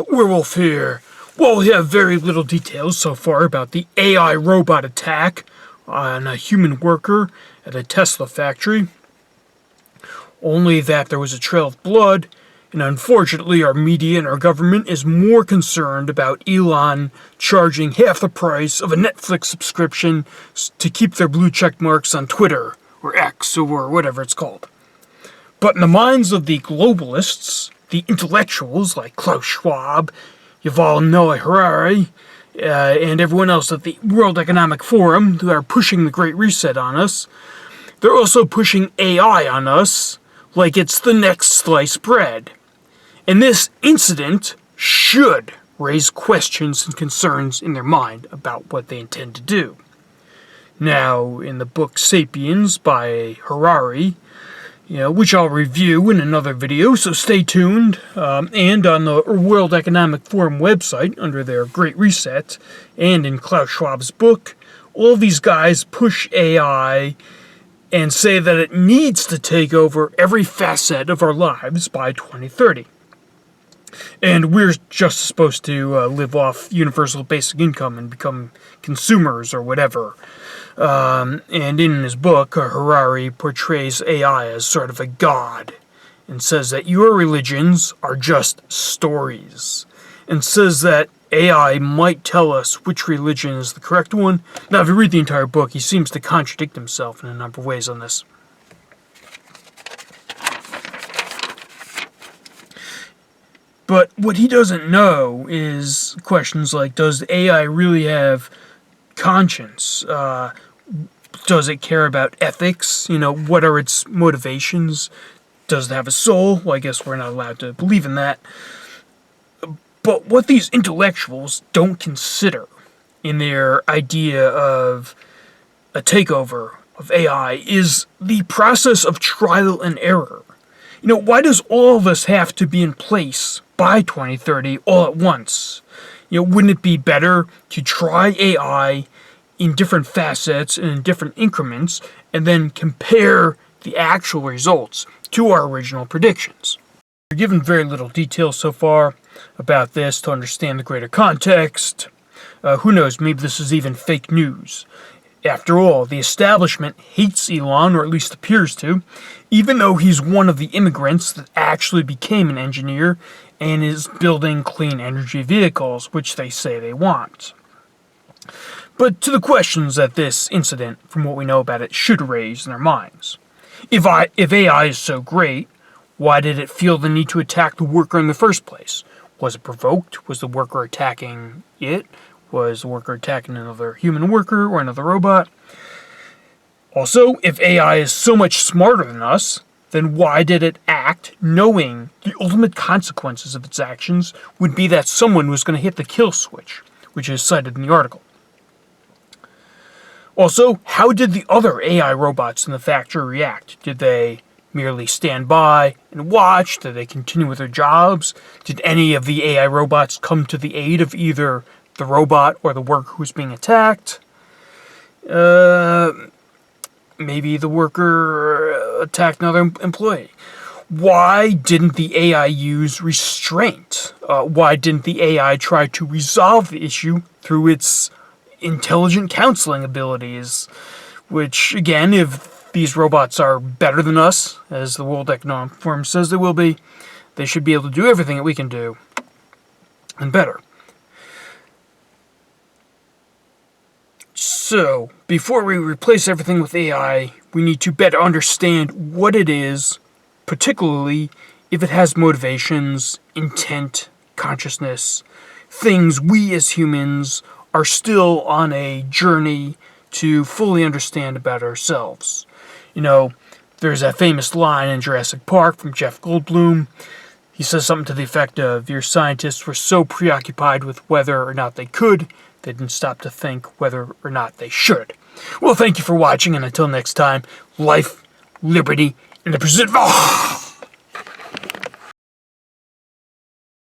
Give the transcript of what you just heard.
Werewolf here. Well, we have very little details so far about the AI robot attack on a human worker at a Tesla factory. Only that there was a trail of blood, and unfortunately our media and our government is more concerned about Elon charging half the price of a Netflix subscription to keep their blue check marks on Twitter, or X, or whatever it's called. But in the minds of the globalists, the intellectuals like Klaus Schwab, Yuval Noah Harari, and everyone else at the World Economic Forum who are pushing the Great Reset on us, they're also pushing AI on us like it's the next sliced bread. And this incident should raise questions and concerns in their mind about what they intend to do. Now, in the book Sapiens by Harari, which I'll review in another video, so stay tuned. And on the World Economic Forum website, under their Great Reset, and in Klaus Schwab's book, all these guys push AI and say that it needs to take over every facet of our lives by 2030. And we're just supposed to live off universal basic income and become consumers or whatever. And in his book, Harari portrays AI as sort of a god and says that your religions are just stories, and says that AI might tell us which religion is the correct one. Now, if you read the entire book, he seems to contradict himself in a number of ways on this. But what he doesn't know is questions like, does AI really have conscience? Does it care about ethics? What are its motivations? Does it have a soul? Well, I guess we're not allowed to believe in that. But what these intellectuals don't consider in their idea of a takeover of AI is the process of trial and error. Why does all of us have to be in place by 2030 all at once? Wouldn't it be better to try AI in different facets and in different increments, and then compare the actual results to our original predictions? We're given very little detail so far about this to understand the greater context. Who knows, maybe this is even fake news. After all, the establishment hates Elon, or at least appears to, even though he's one of the immigrants that actually became an engineer and is building clean energy vehicles, which they say they want. But to the questions that this incident, from what we know about it, should raise in their minds. If AI is so great, why did it feel the need to attack the worker in the first place? Was it provoked? Was the worker attacking it? Was the worker attacking another human worker or another robot? Also, if AI is so much smarter than us, then why did it act knowing the ultimate consequences of its actions would be that someone was going to hit the kill switch, which is cited in the article? Also, how did the other AI robots in the factory react? Did they merely stand by and watch? Did they continue with their jobs? Did any of the AI robots come to the aid of either the robot or the worker who's being attacked? Maybe the worker attacked another employee. Why didn't the AI use restraint? Why didn't the AI try to resolve the issue through its intelligent counseling abilities? Which, again, if these robots are better than us, as the World Economic Forum says they will be, they should be able to do everything that we can do, and better. So, before we replace everything with AI, we need to better understand what it is, particularly if it has motivations, intent, consciousness, things we as humans are still on a journey to fully understand about ourselves. There's that famous line in Jurassic Park from Jeff Goldblum. He says something to the effect of, your scientists were so preoccupied with whether or not they could, they didn't stop to think whether or not they should. Well, thank you for watching, and until next time, life, liberty, and the pursuit of...